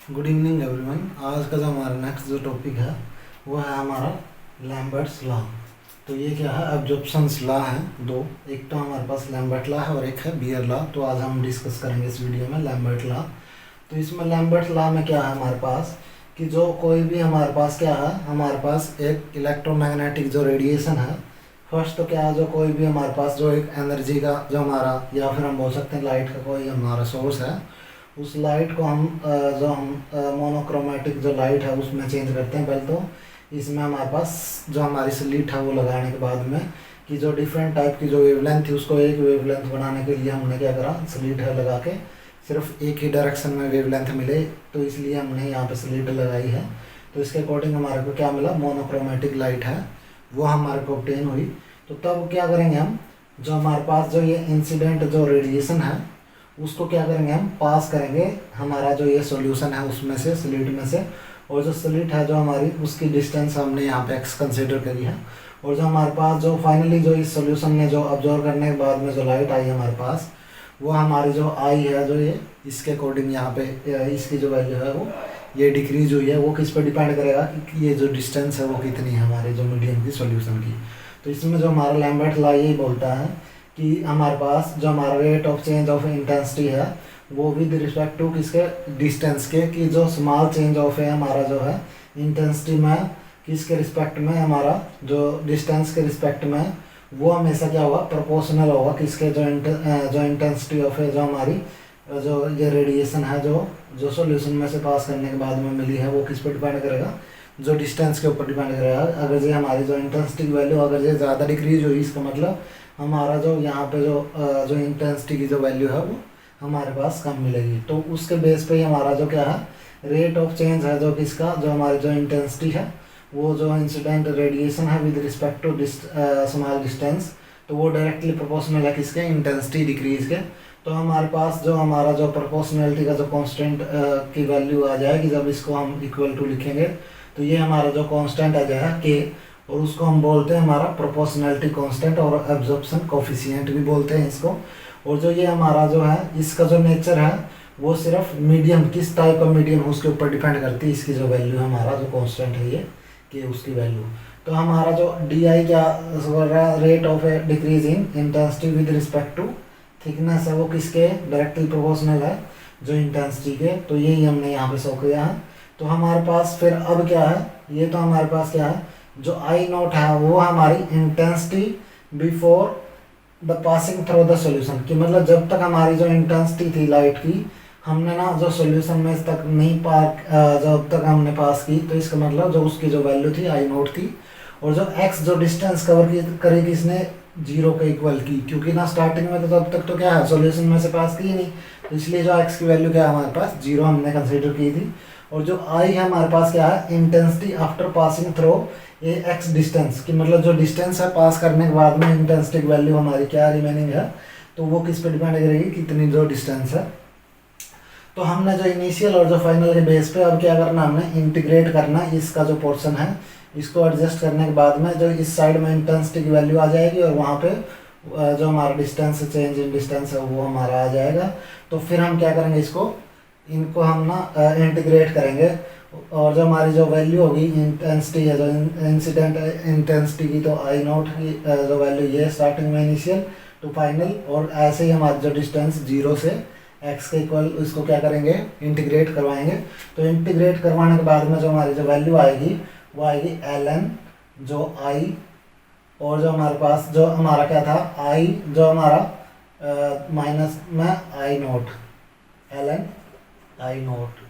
Good evening everyone. आज का जो हमारा नेक्स्ट जो टॉपिक है वो है हमारा लैम्बर्ट्स लॉ। तो ये क्या है, एब्जॉर्प्शंस लॉ है दो। एक तो हमारे पास लैम्बर्ट लॉ है और एक है बियर लॉ। तो आज हम डिस्कस करेंगे इस वीडियो में लैम्बर्ट लॉ। तो इसमें लैम्बर्ट लॉ में क्या है हमारे पास कि जो कोई भी हमारे पास क्या है, हमारे पास एक इलेक्ट्रोमैग्नेटिक जो रेडिएशन है। फर्स्ट तो क्या है, जो कोई भी हमारे पास जो एक एनर्जी का जो हमारा, या फिर हम बोल सकते हैं लाइट का कोई हमारा सोर्स है, उस लाइट को हम जो हम मोनोक्रोमेटिक जो लाइट है उसमें चेंज करते हैं। पहले तो इसमें हमारे पास जो हमारी स्लिट है वो लगाने के बाद में कि जो डिफरेंट टाइप की जो वेवलेंथ थी उसको एक वेवलेंथ बनाने के लिए हमने क्या करा, स्लिट है लगा के सिर्फ एक ही डायरेक्शन में वेवलेंथ मिले, तो इसलिए हमने यहाँ पे स्लिट लगाई है। तो इसके अकॉर्डिंग हमारे को क्या मिला, मोनोक्रोमेटिक लाइट है वो हमारे को ऑब्टेन हुई। तो तब क्या करेंगे हम, जो हमारे पास जो ये इंसिडेंट जो रेडिएशन है उसको क्या करेंगे, हम पास करेंगे हमारा जो ये सॉल्यूशन है उसमें से, स्लिट में से। और जो स्लिट है जो हमारी, उसकी डिस्टेंस हमने यहाँ पे x कंसिडर करी है। और जो हमारे पास जो फाइनली जो इस सॉल्यूशन ने जो ऑब्जर्व करने के बाद में जो लाइट आई हमारे पास, वो हमारी जो आई है जो ये इसके अकॉर्डिंग यहाँ पे इसकी जो वैल्यू है वो ये डिक्रीज हुई है। वो किस पर डिपेंड करेगा कि ये जो डिस्टेंस है वो कितनी है हमारे जो मीडियम की सॉल्यूशन की। तो इसमें जो हमारा लैम्बर्ट लॉ यही बोलता है कि हमारे पास जो हमारा rate of change of intensity है वो विद रिस्पेक्ट टू किसके, डिस्टेंस के, कि जो स्मॉल चेंज ऑफ है हमारा जो है इंटेंसिटी में किसके रिस्पेक्ट में, हमारा जो डिस्टेंस के रिस्पेक्ट में, वो हमेशा क्या होगा, प्रोपोर्शनल होगा किसके, जो इंटेंसिटी ऑफ है जो हमारी जो ये रेडिएशन है जो सॉल्यूशन में से पास करने के बाद में मिली है, वो किस पर डिपेंड करेगा, जो डिस्टेंस के ऊपर डिपेंड करेगा। अगर ये हमारी जो इंटेंसिटी की वैल्यू अगर ये ज़्यादा डिक्रीज हुई, इसका मतलब हमारा जो यहाँ पे जो इंटेंसिटी की जो वैल्यू है वो हमारे पास कम मिलेगी। तो उसके बेस पे ही हमारा जो क्या है, रेट ऑफ चेंज है जो किसका, जो हमारी जो इंटेंसिटी है, वो जो इंसिडेंट रेडिएशन है with respect to small distance, तो वो डायरेक्टली प्रोपोर्शनल है किसके, इंटेंसिटी डिक्रीज के। तो हमारे पास जो हमारा जो प्रोपोर्शनलिटी का जो कांस्टेंट की वैल्यू आ जाएगी, जब इसको हम इक्वल टू लिखेंगे तो ये हमारा जो कांस्टेंट आ जाएगा के, और उसको हम बोलते हैं हमारा प्रोपोर्शनलिटी कांस्टेंट, और एब्जॉर्प्शन कोफिशिएंट भी बोलते हैं इसको। और जो ये हमारा जो है इसका जो नेचर है वो सिर्फ मीडियम, किस टाइप का मीडियम है उसके ऊपर डिपेंड करती है इसकी जो वैल्यू है, हमारा जो कांस्टेंट है ये कि उसकी वैल्यू। तो हमारा जो डी आई क्या बोल रहा है, rate of a decrease in intensity with respect to thickness है, वो किसके डायरेक्टली प्रोपोर्शनल है जो इंटेंसिटी के। तो यही हमने यहाँ पे शो किया है। तो हमारे पास फिर अब क्या है, ये तो हमारे पास क्या है, जो आई नोट है वो हमारी intensity before the passing through the solution, कि मतलब जब तक हमारी जो इंटेंसिटी थी लाइट की, हमने ना जो सॉल्यूशन में तक नहीं जब तक हमने पास की, तो इसका मतलब जो उसकी जो वैल्यू थी आई नोट थी। और जो एक्स जो डिस्टेंस कवर की करेगी इसने जीरो के इक्वल की, क्योंकि ना स्टार्टिंग में तो तब तक तो क्या है, सॉल्यूशन में से पास की ही नहीं, तो इसलिए जो एक्स की वैल्यू क्या है हमारे पास जीरो हमने कंसिडर की थी। और जो आई है हमारे पास क्या है, intensity after passing through a x distance, कि मतलब जो डिस्टेंस है पास करने के बाद में इंटेंसिटी की वैल्यू हमारी क्या रिमेनिंग है, तो वो किस पे डिपेंड करेगी, कितनी जो डिस्टेंस है। तो हमने जो इनिशियल और जो फाइनल के बेस पे अब क्या करना, हमने इंटीग्रेट करना इसका जो पोर्शन है, इसको एडजस्ट करने के बाद में जो इस साइड में इंटेंसिटी की वैल्यू आ जाएगी, और वहाँ पे जो हमारा डिस्टेंस चेंज इन डिस्टेंस है वो हमारा आ जाएगा। तो फिर हम क्या करेंगे, इनको हम ना इंटीग्रेट करेंगे, और जो हमारी जो वैल्यू होगी इंटेंसिटी है जो इंसिडेंट इंटेंसिटी की, तो आई नोट की जो वैल्यू ये स्टार्टिंग में इनिशियल टू फाइनल, और ऐसे ही हमारी जो डिस्टेंस जीरो से एक्स के इक्वल, इसको क्या करेंगे, इंटीग्रेट करवाएंगे। तो इंटीग्रेट करवाने के बाद में जो हमारी जो वैल्यू आएगी वो आएगी एल एन जो आई, और जो हमारे पास जो हमारा क्या था आई, जो हमारा माइनस में आई note, L N I note.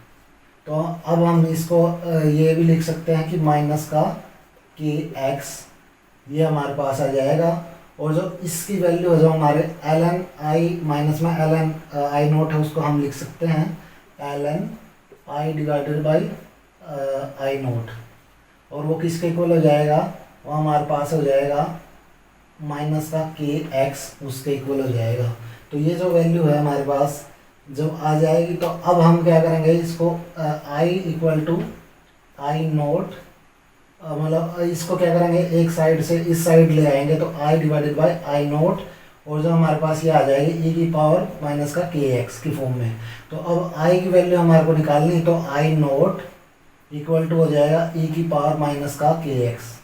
तो अब हम इसको ये भी लिख सकते हैं कि माइनस का कि एक्स, ये हमारे पास आ जाएगा। और जो इसकी वैल्यू है जो हमारे एल एन आई माइनस में एल एन आई नोट है, उसको हम लिख सकते हैं L N I divided by I naught, और वो किसके इक्वल हो जाएगा, वो हमारे पास हो जाएगा माइनस का के एक्स, उसके इक्वल हो जाएगा। तो ये जो वैल्यू है हमारे पास जब आ जाएगी, तो अब हम क्या करेंगे, इसको I equal to I note, मतलब इसको क्या करेंगे, एक साइड से इस साइड ले आएंगे, तो आई डिवाइडेड बाई आई नोट, और जो हमारे पास ये आ जाएगी e की पावर माइनस का kx की फॉर्म में। तो अब i की वैल्यू हमारे को निकालनी, तो i नोट इक्वल टू हो जाएगा e की पावर माइनस का kx।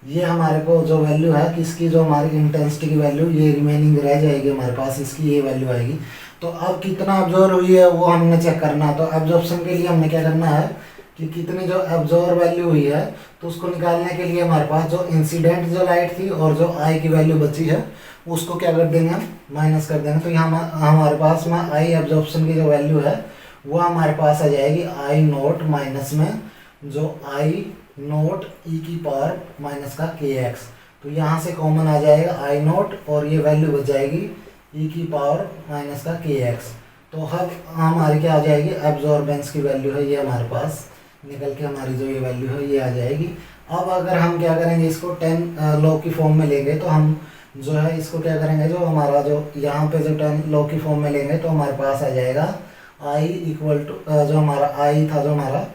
ये हमारे को जो वैल्यू है किसकी, जो हमारी इंटेंसिटी की वैल्यू ये रिमेनिंग रह जाएगी हमारे पास, इसकी ये वैल्यू आएगी। तो अब कितना ऑब्जर्व हुई है वो हमने चेक करना है। तो एब्जॉर्प्शन के लिए हमने क्या करना है कि कितनी जो एब्जॉर्ब वैल्यू हुई है तो उसको निकालने के लिए हमारे पास जो इंसिडेंट जो लाइट थी और जो आई की वैल्यू बची है उसको क्या कर देंगे हम, माइनस कर देंगे। तो यहाँ हमारे पास में आई एब्जॉर्प्शन की जो वैल्यू है वो हमारे पास आ जाएगी आई नोट माइनस में जो आई नोट ई की पावर माइनस का kx। तो यहाँ से कॉमन आ जाएगा आई नोट और ये वैल्यू बच जाएगी ई की पावर माइनस का kx। तो अब हमारी क्या आ जाएगी, एब्जॉर्बेंस की वैल्यू है ये हमारे पास निकल के हमारी जो ये वैल्यू है ये आ जाएगी। अब अगर हम क्या करेंगे, इसको 10 लॉ की फॉर्म में लेंगे तो हम जो है इसको क्या करेंगे, जो हमारा जो यहाँ पे जो 10 लॉ की फॉर्म में लेंगे तो हमारे पास आ जाएगा आई इक्वल टू जो हमारा आई था, जो हमारा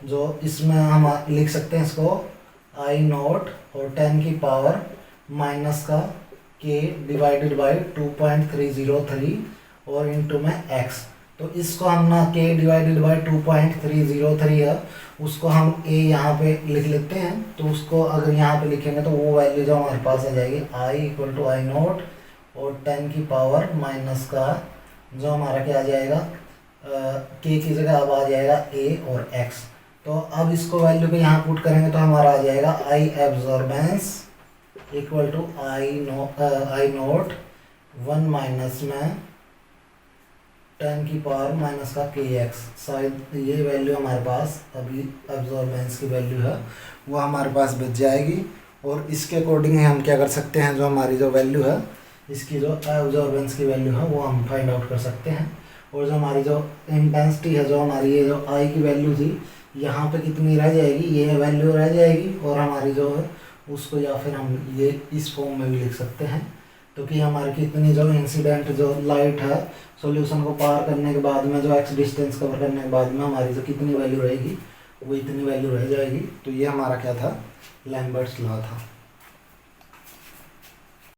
जो इसमें हम लिख सकते हैं इसको आई नोट और 10 की पावर माइनस का k डिवाइडेड बाई 2.303 और इंटू में x। तो इसको हम ना k डिवाइडेड बाई 2.303 है उसको हम a यहाँ पे लिख लेते हैं। तो उसको अगर यहाँ पे लिखेंगे तो वो वैल्यू जो हमारे पास आ जाएगी i equal to I naught और 10 की पावर माइनस का जो हमारा क्या आ जाएगा k की जगह अब आ जाएगा a और x। तो अब इसको वैल्यू पे यहाँ पुट करेंगे तो हमारा आ जाएगा I absorbance equal to I naught 1 minus में 10 की पावर माइनस का kx। शायद ये वैल्यू हमारे पास अभी एब्जॉर्बेंस की वैल्यू है वो हमारे पास बच जाएगी। और इसके अकॉर्डिंग हम क्या कर सकते हैं, जो हमारी जो वैल्यू है इसकी जो एब्जॉर्बेंस की वैल्यू है वो हम फाइंड आउट कर सकते हैं। और जो हमारी जो इंटेंसिटी है, जो हमारी ये जो आई की वैल्यू थी यहाँ पे कितनी रह जाएगी, ये वैल्यू रह जाएगी। और हमारी जो है उसको या फिर हम ये इस फॉर्म में भी लिख सकते हैं। तो कि हमारी कितनी जो इंसिडेंट जो लाइट है सॉल्यूशन को पार करने के बाद में जो एक्स डिस्टेंस कवर करने के बाद में हमारी जो कितनी वैल्यू रहेगी वो इतनी वैल्यू रह जाएगी। तो ये हमारा क्या था, लैम्बर्ट्स लॉ था।